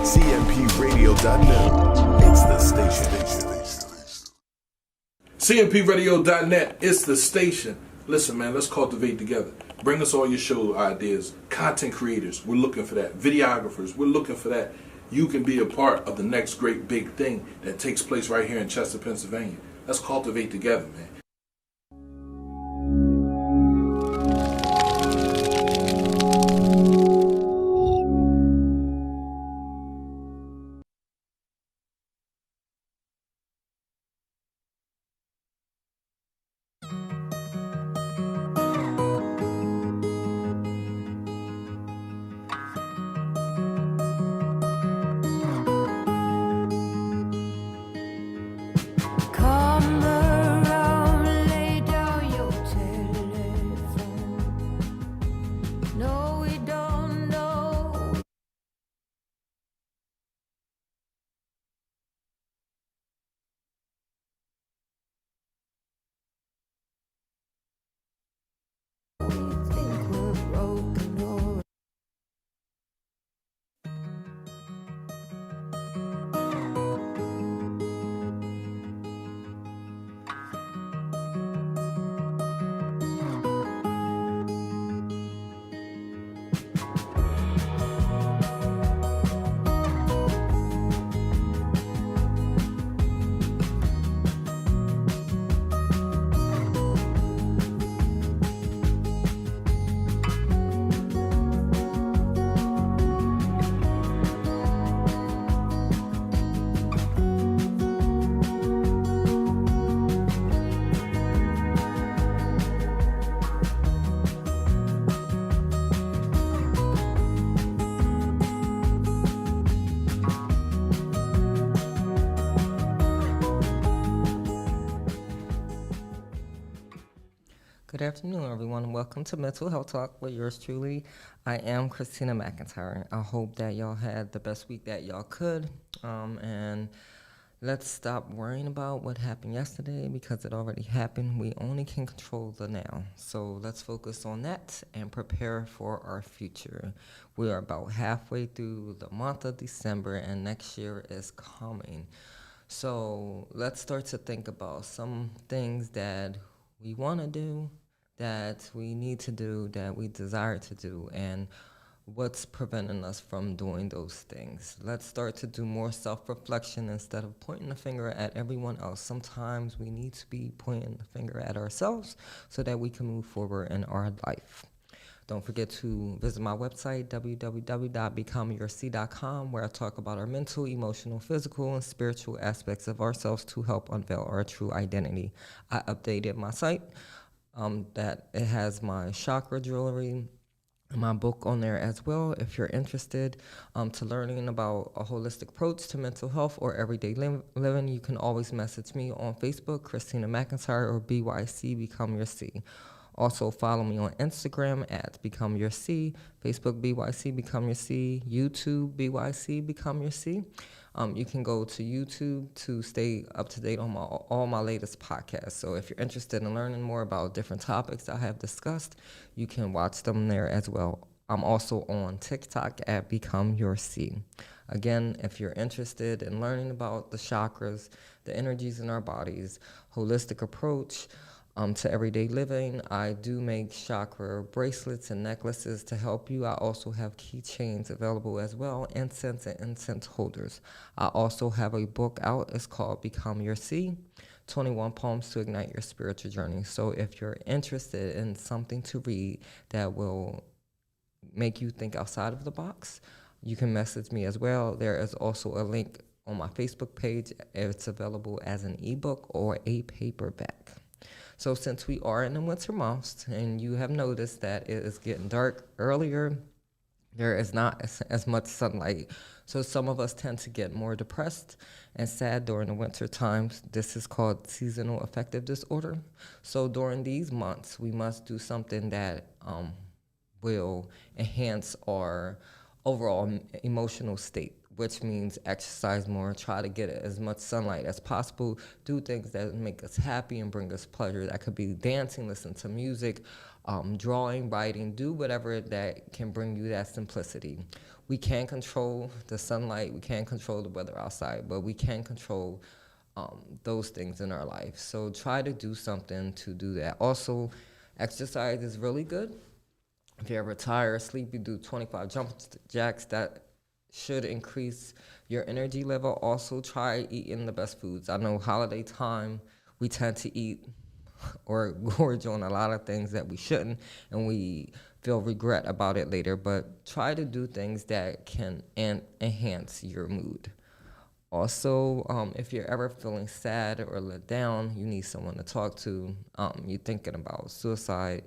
CMPRadio.net. It's the station. CMPRadio.net. It's the station. Listen, man, let's cultivate together. Bring us all your show ideas. Content creators, we're looking for that. Videographers, we're looking for that. You can be a part of the next great big thing that takes place right here in Chester, Pennsylvania. Let's cultivate together, man. Good afternoon, everyone. Welcome to Mental Health Talk with yours truly. I am Christina McIntire. I hope that y'all had the best week that y'all could. And let's stop worrying about what happened yesterday because it already happened. We only can control the now. So let's focus on that and prepare for our future. We are about halfway through the month of December and next year is coming. So let's start to think about some things that we want to do, that we need to do, that we desire to do, and what's preventing us from doing those things. Let's start to do more self-reflection instead of pointing the finger at everyone else. Sometimes we need to be pointing the finger at ourselves so that we can move forward in our life. Don't forget to visit my website, www.becomeyourc.com, where I talk about our mental, emotional, physical, and spiritual aspects of ourselves to help unveil our true identity. I updated my site, that it has my chakra jewelry, my book on there as well. If you're interested to learning about a holistic approach to mental health or everyday living, you can always message me on Facebook, Christina McIntire, or BYC Become Your C. Also follow me on Instagram at Become Your C, Facebook BYC Become Your C, YouTube BYC Become Your C. You can go to YouTube to stay up to date on all my latest podcasts. So if you're interested in learning more about different topics I have discussed, you can watch them there as well. I'm also on TikTok at Become Your C. Again, if you're interested in learning about the chakras, the energies in our bodies, holistic approach to everyday living, I do make chakra bracelets and necklaces to help you. I also have keychains available as well, incense and incense holders. I also have a book out. It's called Become Your C, 21 Poems to Ignite Your Spiritual Journey. So if you're interested in something to read that will make you think outside of the box, you can message me as well. There is also a link on my Facebook page. It's available as an ebook or a paperback. So since we are in the winter months and you have noticed that it is getting dark earlier, there is not as much sunlight. So some of us tend to get more depressed and sad during the winter times. This is called seasonal affective disorder. So during these months, we must do something that will enhance our overall emotional state, which means exercise more, try to get as much sunlight as possible, do things that make us happy and bring us pleasure. That could be dancing, listen to music, drawing, writing, do whatever that can bring you that simplicity. We can't control the sunlight, we can't control the weather outside, but we can control those things in our life. So try to do something to do that. Also, exercise is really good. If you're ever tired, sleepy, do 25 jump jacks. That should increase your energy level. Also, try eating the best foods. I know holiday time, we tend to eat or gorge on a lot of things that we shouldn't, and we feel regret about it later. But try to do things that can enhance your mood. Also, if you're ever feeling sad or let down, you need someone to talk to, you're thinking about suicide,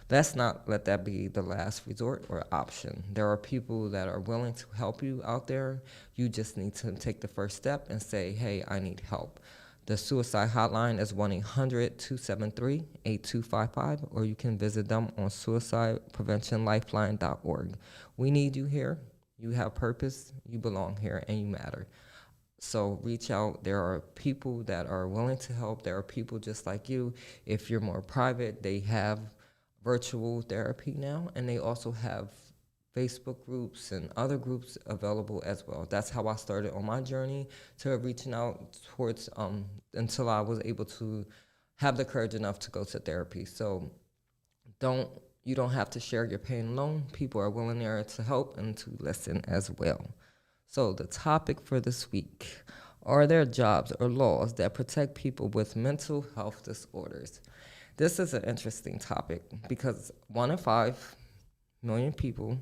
let's not let that be the last resort or option. There are people that are willing to help you out there. You just need to take the first step and say, hey, I need help. The suicide hotline is 1-800-273-8255, or you can visit them on suicidepreventionlifeline.org. We need you here. You have purpose, you belong here, and you matter. So reach out. There are people that are willing to help. There are people just like you. If you're more private, they have virtual therapy now, and they also have Facebook groups and other groups available as well. That's how I started on my journey to reaching out towards until I was able to have the courage enough to go to therapy. So you don't have to share your pain alone. People are willing there to help and to listen as well. So the topic for this week: are there jobs or laws that protect people with mental health disorders? This is an interesting topic because 1 in 5 million people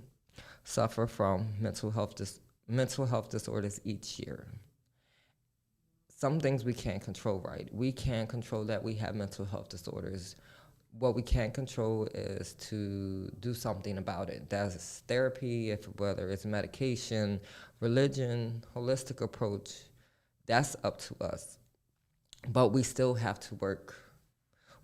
suffer from mental health disorders each year. Some things we can't control, right? We can't control that we have mental health disorders. What we can't control is to do something about it. That's therapy, whether it's medication, religion, holistic approach, that's up to us. But we still have to work.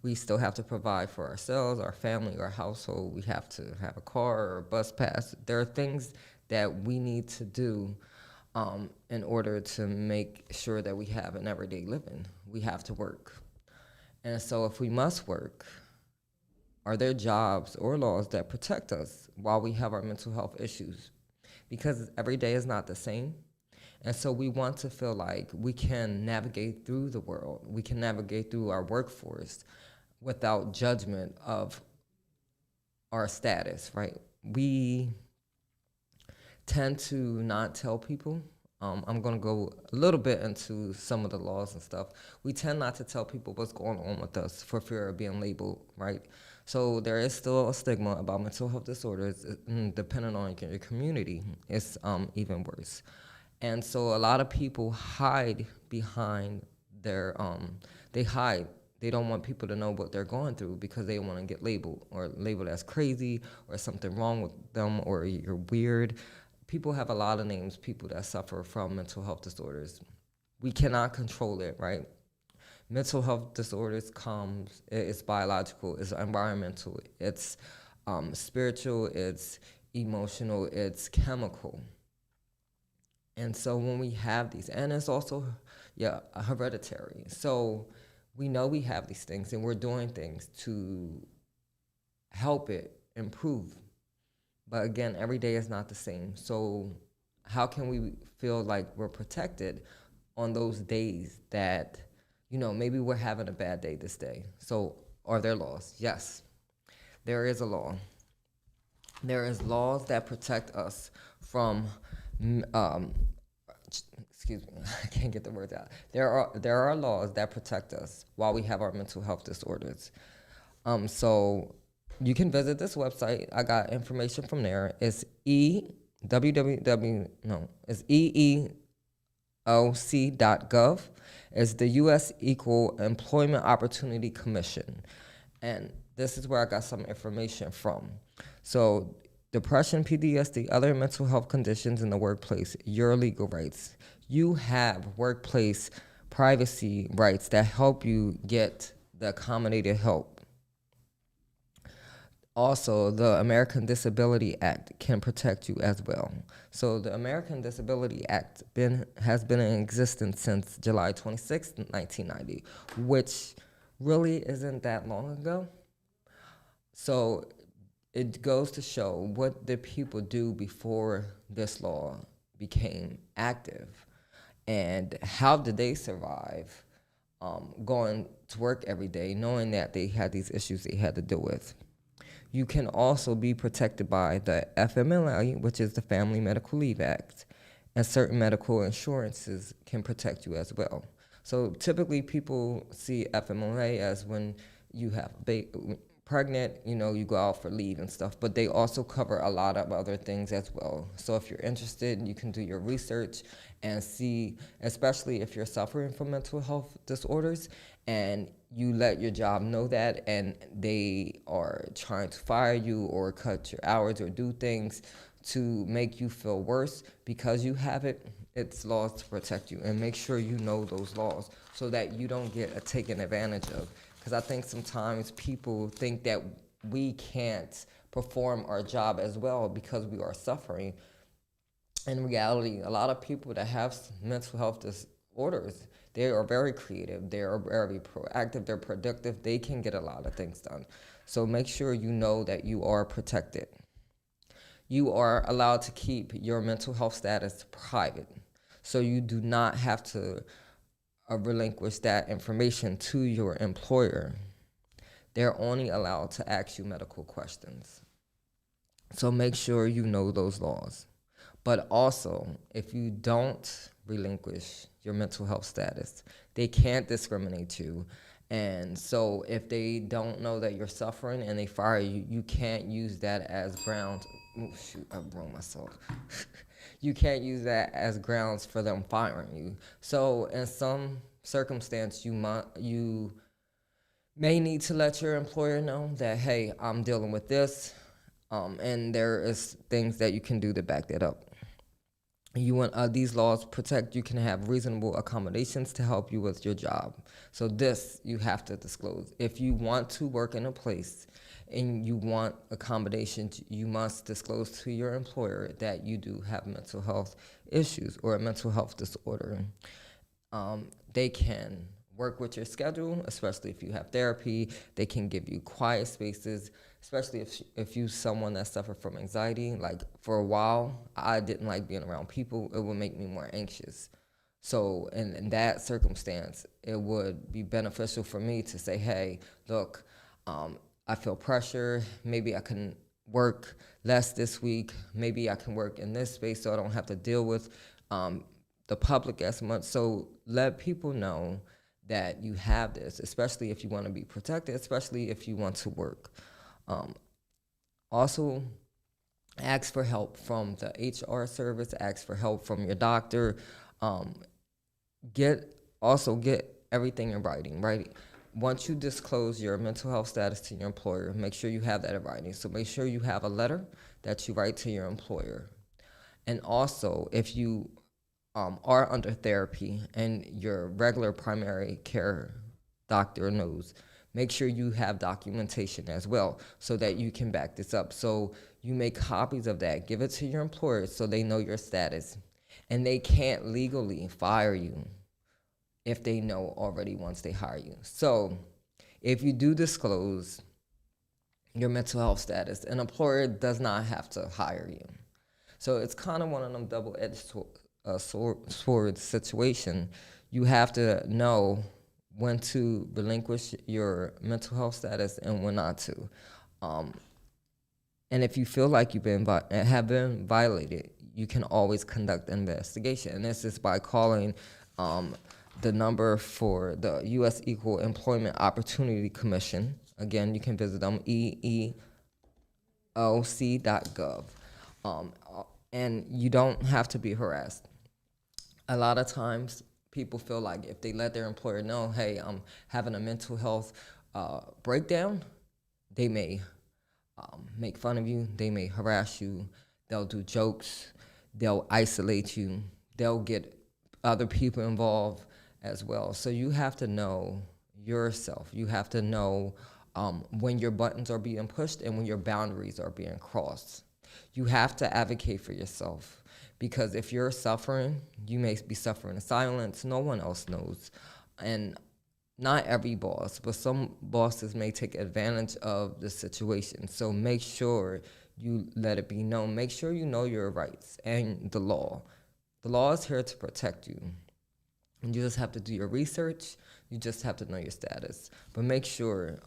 We still have to provide for ourselves, our family, our household. We have to have a car or a bus pass. There are things that we need to do in order to make sure that we have an everyday living. We have to work. And so if we must work, are there jobs or laws that protect us while we have our mental health issues? Because every day is not the same. And so we want to feel like we can navigate through the world. We can navigate through our workforce without judgment of our status, right? We tend to not tell people. I'm going to go a little bit into some of the laws and stuff. We tend not to tell people what's going on with us for fear of being labeled, right? So there is still a stigma about mental health disorders, depending on your community. It's even worse. And so a lot of people hide behind they hide. They don't want people to know what they're going through because they want to get labeled as crazy or something wrong with them or you're weird. People have a lot of names, people that suffer from mental health disorders. We cannot control it, right? Mental health disorders it's biological, it's environmental, it's spiritual, it's emotional, it's chemical. And so when we have these, and it's also, hereditary. So we know we have these things and we're doing things to help it improve. But again, every day is not the same. So how can we feel like we're protected on those days that, maybe we're having a bad day this day? So are there laws? Yes, there is a law. There is laws that protect us from, excuse me, I can't get the words out. There are laws that protect us while we have our mental health disorders. So you can visit this website. I got information from there. It's EEOC.gov. It's the U.S. Equal Employment Opportunity Commission. And this is where I got some information from. So depression, PTSD, other mental health conditions in the workplace, your legal rights. You have workplace privacy rights that help you get the accommodated help. Also, the American Disability Act can protect you as well. So the American Disability Act has been in existence since July 26, 1990, which really isn't that long ago. So it goes to show what did people do before this law became active, and how did they survive going to work every day knowing that they had these issues they had to deal with. You can also be protected by the FMLA, which is the Family Medical Leave Act, and certain medical insurances can protect you as well. So typically people see FMLA as when you have pregnant, you go out for leave and stuff, but they also cover a lot of other things as well. So if you're interested, you can do your research and see, especially if you're suffering from mental health disorders and you let your job know that and they are trying to fire you or cut your hours or do things to make you feel worse because you have it, it's laws to protect you. And make sure you know those laws so that you don't get taken advantage of. Because I think sometimes people think that we can't perform our job as well because we are suffering. In reality, a lot of people that have mental health disorders, they are very creative, they are very proactive, they're productive, they can get a lot of things done. So make sure you know that you are protected. You are allowed to keep your mental health status private. So you do not have to relinquish that information to your employer. They're only allowed to ask you medical questions. So make sure you know those laws. But also, if you don't relinquish your mental health status, they can't discriminate you. And so if they don't know that you're suffering and they fire you, you can't use that as grounds. Oh, shoot, I broke myself. You can't use that as grounds for them firing you. So in some circumstance, you may need to let your employer know that, hey, I'm dealing with this, and there is things that you can do to back that up. These laws protect, you can have reasonable accommodations to help you with your job. So this you have to disclose. If you want to work in a place and you want accommodations, you must disclose to your employer that you do have mental health issues or a mental health disorder. They can work with your schedule, especially if you have therapy. They can give you quiet spaces, especially if you're someone that suffered from anxiety. Like for a while, I didn't like being around people. It would make me more anxious. So in that circumstance, it would be beneficial for me to say, hey, look, I feel pressure. Maybe I can work less this week. Maybe I can work in this space so I don't have to deal with the public as much. So let people know that you have this, especially if you want to be protected, especially if you want to work. Also, ask for help from the HR service, ask for help from your doctor. Get everything in writing, right? Once you disclose your mental health status to your employer, make sure you have that in writing. So make sure you have a letter that you write to your employer. And also, if you are under therapy and your regular primary care doctor knows, make sure you have documentation as well so that you can back this up. So you make copies of that, give it to your employer so they know your status. And they can't legally fire you if they know already once they hire you. So if you do disclose your mental health status, an employer does not have to hire you. So it's kind of one of them double-edged sword situation. You have to know when to relinquish your mental health status and when not to. And if you feel like you've have been violated, you can always conduct an investigation. And this is by calling the number for the U.S. Equal Employment Opportunity Commission. Again, you can visit them, eeoc.gov. And you don't have to be harassed. A lot of times, people feel like if they let their employer know, hey, I'm having a mental health breakdown, they may make fun of you, they may harass you, they'll do jokes, they'll isolate you, they'll get other people involved as well. So you have to know yourself. You have to know when your buttons are being pushed and when your boundaries are being crossed. You have to advocate for yourself. Because if you're suffering, you may be suffering in silence. No one else knows. And not every boss, but some bosses may take advantage of the situation. So make sure you let it be known. Make sure you know your rights and the law. The law is here to protect you. And you just have to do your research. You just have to know your status. But make sure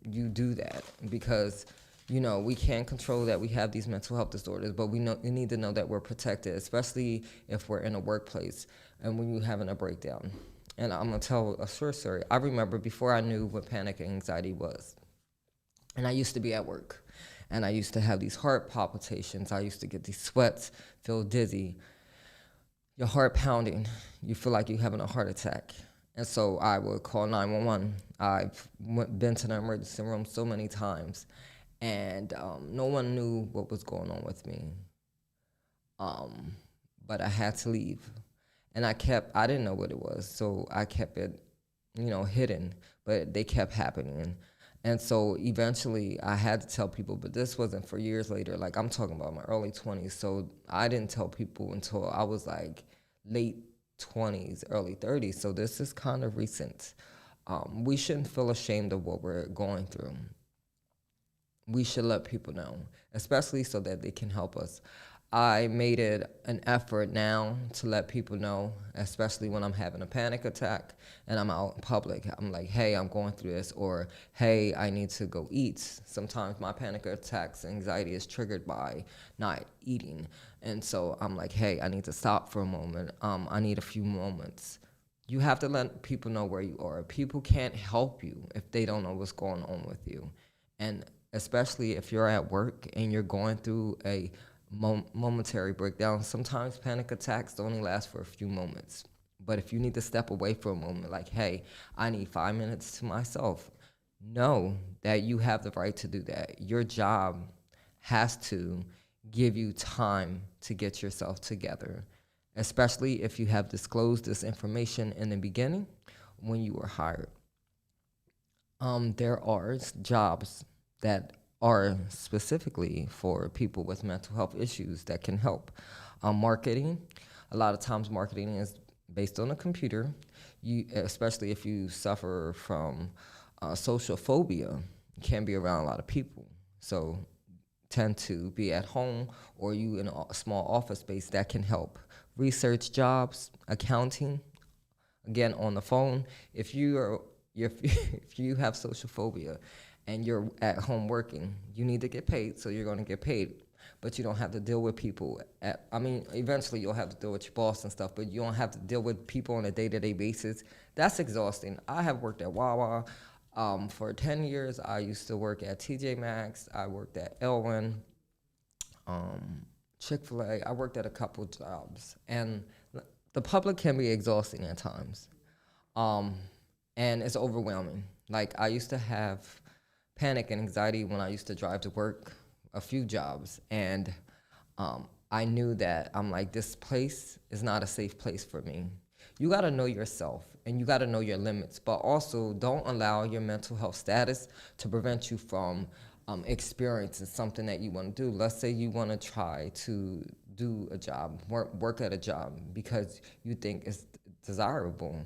you do that, because we can't control that we have these mental health disorders, but we need to know that we're protected, especially if we're in a workplace and when you're having a breakdown. And I'm going to tell a short story. I remember before I knew what panic and anxiety was, and I used to be at work, and I used to have these heart palpitations. I used to get these sweats, feel dizzy, your heart pounding. You feel like you're having a heart attack. And so I would call 911. I've been to the emergency room so many times, and no one knew what was going on with me. But I had to leave. And I didn't know what it was, so I kept it, hidden, but they kept happening. And so eventually I had to tell people, but this wasn't for years later. Like, I'm talking about my early 20s, so I didn't tell people until I was like late 20s, early 30s, so this is kind of recent. We shouldn't feel ashamed of what we're going through. We should let people know, especially so that they can help us. I made it an effort now to let people know, especially when I'm having a panic attack and I'm out in public. I'm like, hey, I'm going through this, or hey, I need to go eat. Sometimes my panic attacks, anxiety is triggered by not eating. And so I'm like, hey, I need to stop for a moment. I need a few moments. You have to let people know where you are. People can't help you if they don't know what's going on with you. And especially if you're at work and you're going through a momentary breakdown. Sometimes panic attacks only last for a few moments. But if you need to step away for a moment, like, hey, I need 5 minutes to myself, know that you have the right to do that. Your job has to give you time to get yourself together, especially if you have disclosed this information in the beginning when you were hired. There are jobs that are specifically for people with mental health issues that can help. Marketing, a lot of times marketing is based on a computer. Especially if you suffer from social phobia, you can't be around a lot of people. So tend to be at home, or you in a small office space. That can help. Research jobs, accounting, again on the phone. If you have social phobia and you're at home working, you need to get paid, so you're going to get paid. But you don't have to deal with people. Eventually you'll have to deal with your boss and stuff, but you don't have to deal with people on a day-to-day basis. That's exhausting. I have worked at Wawa for 10 years. I used to work at TJ Maxx. I worked at Elwyn, Chick-fil-A. I worked at a couple jobs. And the public can be exhausting at times. And it's overwhelming. Like, I used to have panic and anxiety when I used to drive to work, a few jobs, and I knew that I'm like, this place is not a safe place for me. You got to know yourself, and you got to know your limits, but also don't allow your mental health status to prevent you from experiencing something that you want to do. Let's say you want to try to do a job, work at a job because you think it's desirable.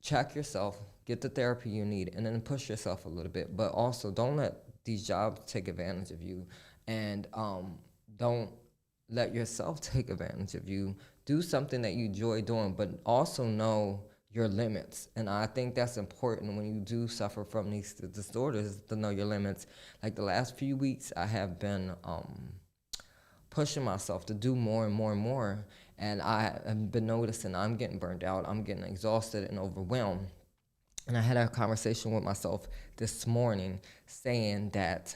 Check yourself, get the therapy you need, and then push yourself a little bit. But also, don't let these jobs take advantage of you, and don't let yourself take advantage of you. Do something that you enjoy doing, but also know your limits. And I think that's important when you do suffer from these disorders, to know your limits. Like the last few weeks, I have been pushing myself to do more and more and more. And I have been noticing I'm getting burned out. I'm getting exhausted and overwhelmed. And I had a conversation with myself this morning saying that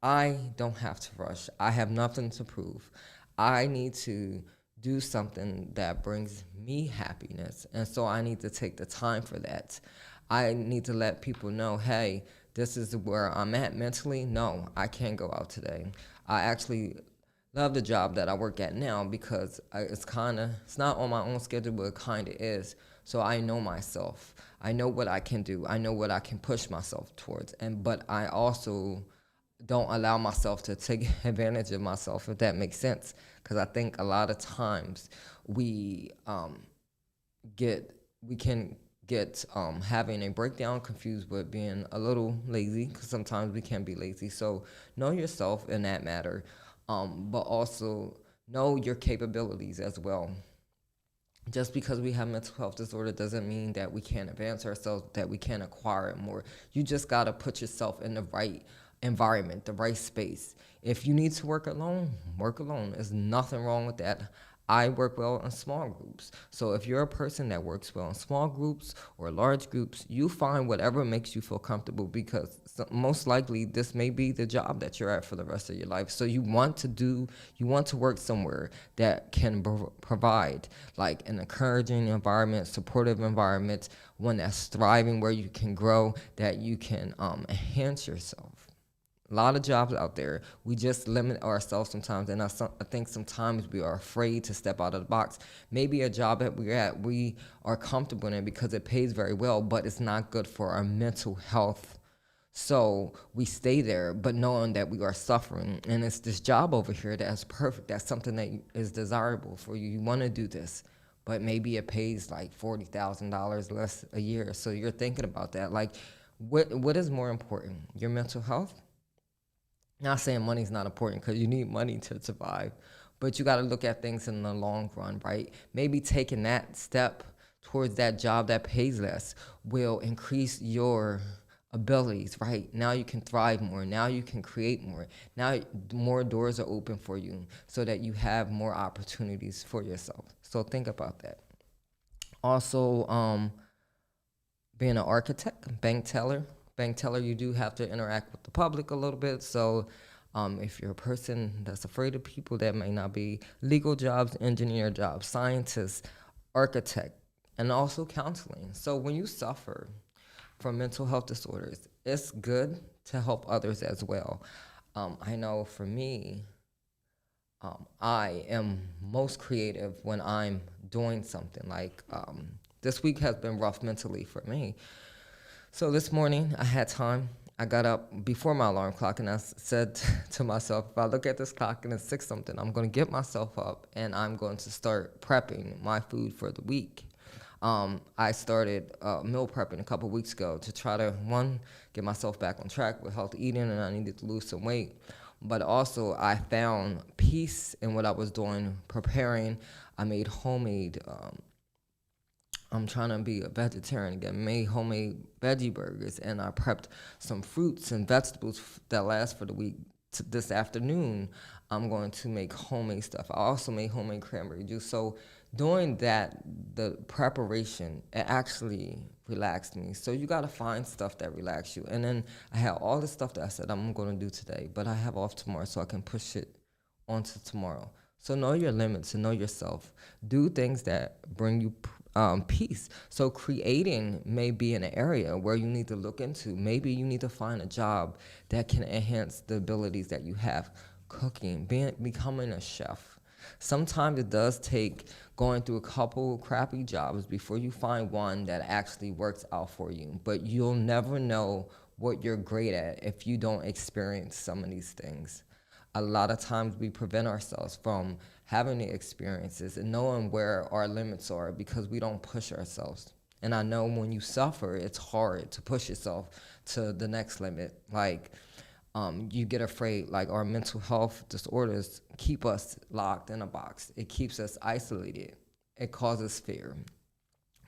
I don't have to rush. I have nothing to prove. I need to do something that brings me happiness. And so I need to take the time for that. I need to let people know, hey, this is where I'm at mentally. No, I can't go out today. I actually love the job that I work at now because it's not on my own schedule, but it kind of is. So I know myself. I know what I can do. I know what I can push myself towards. But I also don't allow myself to take advantage of myself, if that makes sense. Because I think a lot of times we can get having a breakdown confused with being a little lazy, because sometimes we can be lazy. So know yourself in that matter, but also know your capabilities as well. Just because we have mental health disorder doesn't mean that we can't advance ourselves, that we can't acquire it more. You just got to put yourself in the right environment, the right space. If you need to work alone, work alone. There's nothing wrong with that. I work well in small groups. So if you're a person that works well in small groups or large groups, you find whatever makes you feel comfortable, because most likely this may be the job that you're at for the rest of your life. So you want to work somewhere that can provide like an encouraging environment, supportive environment, one that's thriving, where you can grow, that you can enhance yourself. A lot of jobs out there, we just limit ourselves sometimes, and I think sometimes we are afraid to step out of the box. Maybe a job that we're at, we are comfortable in it because it pays very well, but it's not good for our mental health. So we stay there, but knowing that we are suffering, and it's this job over here that's perfect, that's something that is desirable for you. You want to do this, but maybe it pays like $40,000 less a year. So you're thinking about that. Like, what is more important, your mental health? Not saying money's not important, because you need money to survive, but you got to look at things in the long run, right? Maybe taking that step towards that job that pays less will increase your abilities, right? Now you can thrive more. Now you can create more. Now more doors are open for you, so that you have more opportunities for yourself. So think about that. Also, being an architect, bank teller, you do have to interact with the public a little bit. So if you're a person that's afraid of people, that may not be legal jobs, engineer jobs, scientists, architect, and also counseling. So when you suffer from mental health disorders, it's good to help others as well. I know for me, I am most creative when I'm doing something. Like this week has been rough mentally for me. So this morning I had time. I got up before my alarm clock, and I said to myself, if I look at this clock and it's 6 something, I'm going to get myself up and I'm going to start prepping my food for the week. I started meal prepping a couple weeks ago to try to, one, get myself back on track with healthy eating, and I needed to lose some weight. But also I found peace in what I was doing, preparing. I made homemade I'm trying to be a vegetarian again. Made homemade veggie burgers, and I prepped some fruits and vegetables that last for the week. This afternoon, I'm going to make homemade stuff. I also made homemade cranberry juice. So doing that, the preparation, it actually relaxed me. So you got to find stuff that relax you. And then I had all the stuff that I said I'm going to do today, but I have off tomorrow, so I can push it onto tomorrow. So know your limits and know yourself. Do things that bring you peace. So creating may be an area where you need to look into. Maybe you need to find a job that can enhance the abilities that you have. Cooking, becoming a chef. Sometimes it does take going through a couple crappy jobs before you find one that actually works out for you. But you'll never know what you're great at if you don't experience some of these things. A lot of times we prevent ourselves from having the experiences and knowing where our limits are because we don't push ourselves. And I know when you suffer, it's hard to push yourself to the next limit. Like, you get afraid, like our mental health disorders keep us locked in a box. It keeps us isolated. It causes fear.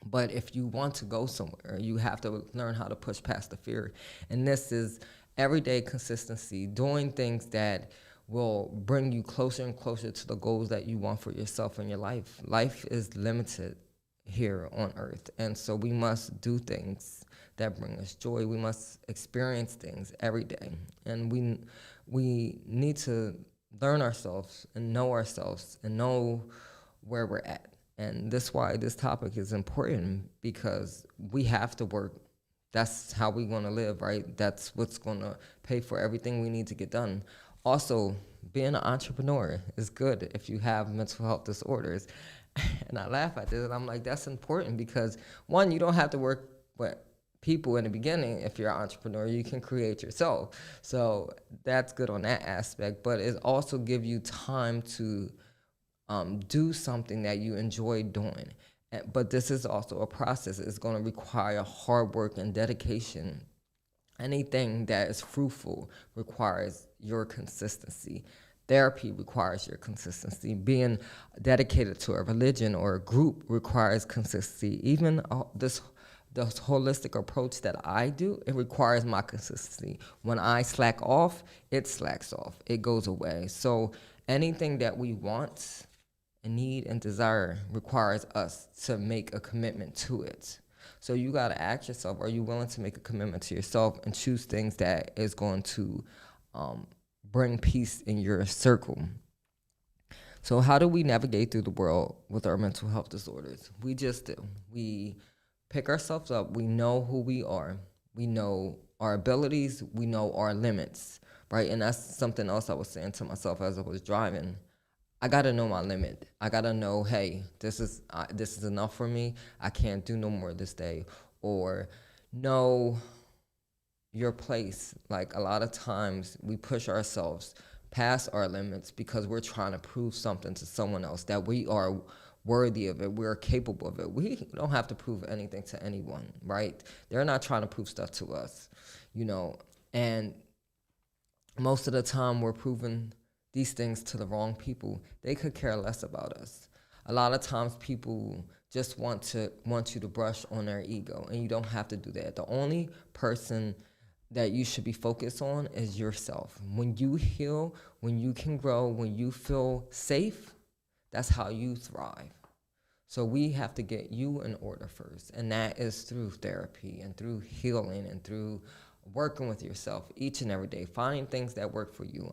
But if you want to go somewhere, you have to learn how to push past the fear. And this is everyday consistency, doing things that will bring you closer and closer to the goals that you want for yourself in your life. Life is limited here on earth, and so we must do things that bring us joy. We must experience things every day, and we need to learn ourselves and know where we're at. And that's why this topic is important, because we have to work. That's how we want to live, right? That's what's going to pay for everything we need to get done. Also, being an entrepreneur is good if you have mental health disorders. And I laugh at this, and I'm like, that's important because, one, you don't have to work with people in the beginning. If you're an entrepreneur, you can create yourself. So that's good on that aspect, but it also gives you time to do something that you enjoy doing. But this is also a process. It's going to require hard work and dedication. Anything that is fruitful requires your consistency. Therapy requires your consistency. Being dedicated to a religion or a group requires consistency. Even this holistic approach that I do, it requires my consistency. When I slack off, it slacks off. It goes away. So anything that we want and need and desire requires us to make a commitment to it. So you got to ask yourself, are you willing to make a commitment to yourself and choose things that is going to bring peace in your circle? So how do we navigate through the world with our mental health disorders? We just do. We pick ourselves up. We know who we are. We know our abilities. We know our limits, right? And that's something else I was saying to myself as I was driving. I gotta know my limit. I gotta know, hey, this is enough for me. I can't do no more this day. Or know your place. Like a lot of times we push ourselves past our limits because we're trying to prove something to someone else, that we are worthy of it, we're capable of it. We don't have to prove anything to anyone, right? They're not trying to prove stuff to us, and most of the time we're proving these things to the wrong people. They could care less about us. A lot of times people just want you to brush on their ego, and you don't have to do that. The only person that you should be focused on is yourself. When you heal, when you can grow, when you feel safe, that's how you thrive. So we have to get you in order first, and that is through therapy and through healing and through working with yourself each and every day, finding things that work for you.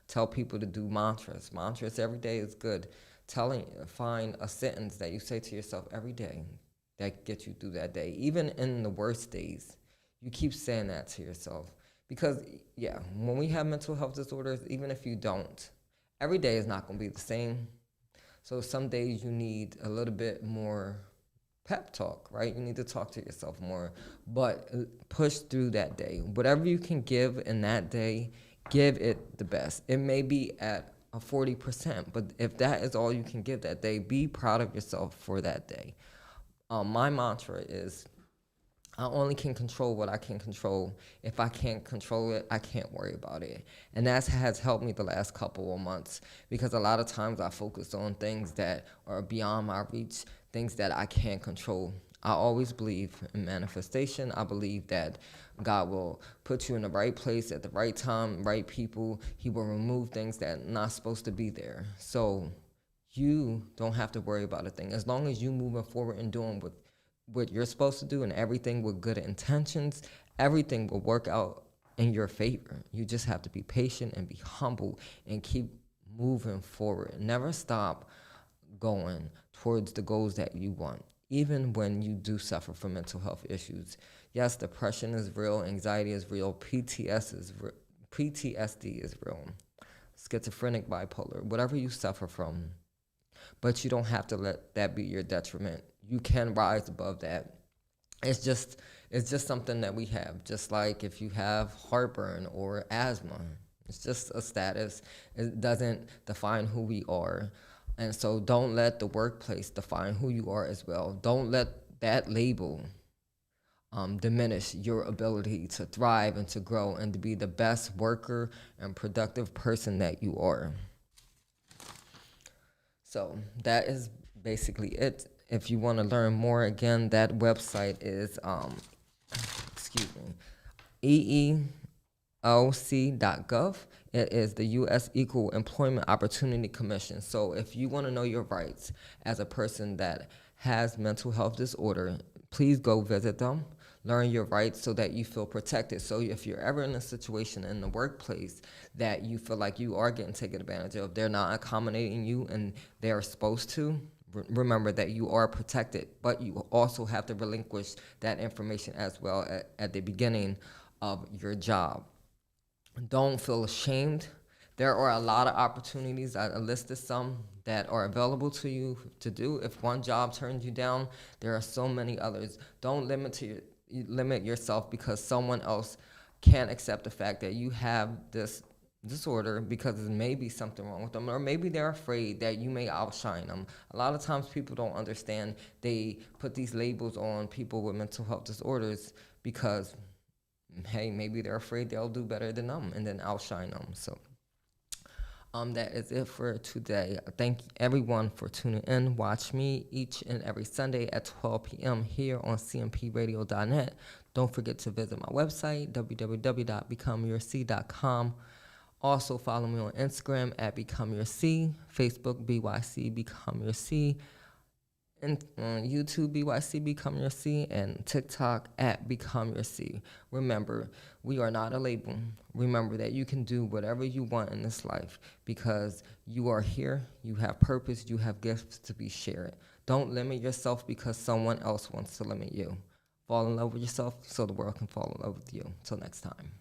Tell people to do mantras. Mantras every day is good. Find a sentence that you say to yourself every day that gets you through that day. Even in the worst days, you keep saying that to yourself. Because, when we have mental health disorders, even if you don't, every day is not going to be the same. So some days you need a little bit more pep talk, right? You need to talk to yourself more. But push through that day. Whatever you can give in that day, give it the best. It may be at a 40%, but if that is all you can give that day, be proud of yourself for that day. My mantra is, I only can control what I can control. If I can't control it, I can't worry about it. And that has helped me the last couple of months, because a lot of times I focus on things that are beyond my reach, things that I can't control. I always believe in manifestation. I believe that God will put you in the right place at the right time, right people. He will remove things that are not supposed to be there. So you don't have to worry about a thing. As long as you moving forward and doing what you're supposed to do, and everything with good intentions, everything will work out in your favor. You just have to be patient and be humble and keep moving forward. Never stop going towards the goals that you want, even when you do suffer from mental health issues. Yes, depression is real, anxiety is real, PTSD is real, schizophrenic, bipolar, whatever you suffer from. But you don't have to let that be your detriment. You can rise above that. It's just something that we have. Just like if you have heartburn or asthma, it's just a status. It doesn't define who we are. And so don't let the workplace define who you are as well. Don't let that label diminish your ability to thrive and to grow and to be the best worker and productive person that you are. So that is basically it. If you want to learn more, again, that website is EEOC.gov. It is the U.S. Equal Employment Opportunity Commission. So if you want to know your rights as a person that has mental health disorder, please go visit them. Learn your rights so that you feel protected. So if you're ever in a situation in the workplace that you feel like you are getting taken advantage of, they're not accommodating you and they're supposed to, remember that you are protected, but you also have to relinquish that information as well at the beginning of your job. Don't feel ashamed. There are a lot of opportunities. I listed some that are available to you to do. If one job turns you down, there are so many others. Don't limit yourself because someone else can't accept the fact that you have this disorder because there may be something wrong with them, or maybe they're afraid that you may outshine them. A lot of times people don't understand. They put these labels on people with mental health disorders because, hey, maybe they're afraid they'll do better than them and then outshine them. So that is it for today. Thank everyone for tuning in. Watch me each and every Sunday at 12 p.m. here on cmpradio.net. Don't forget to visit my website, www.becomeyourc.com. Also follow me on Instagram at BecomeYourC, Facebook BYC Become Your C, and YouTube BYC Become Your C, and TikTok at Become Your C. Remember, we are not a label. Remember that you can do whatever you want in this life because you are here, you have purpose, you have gifts to be shared. Don't limit yourself because someone else wants to limit you. Fall in love with yourself so the world can fall in love with you. Till next time.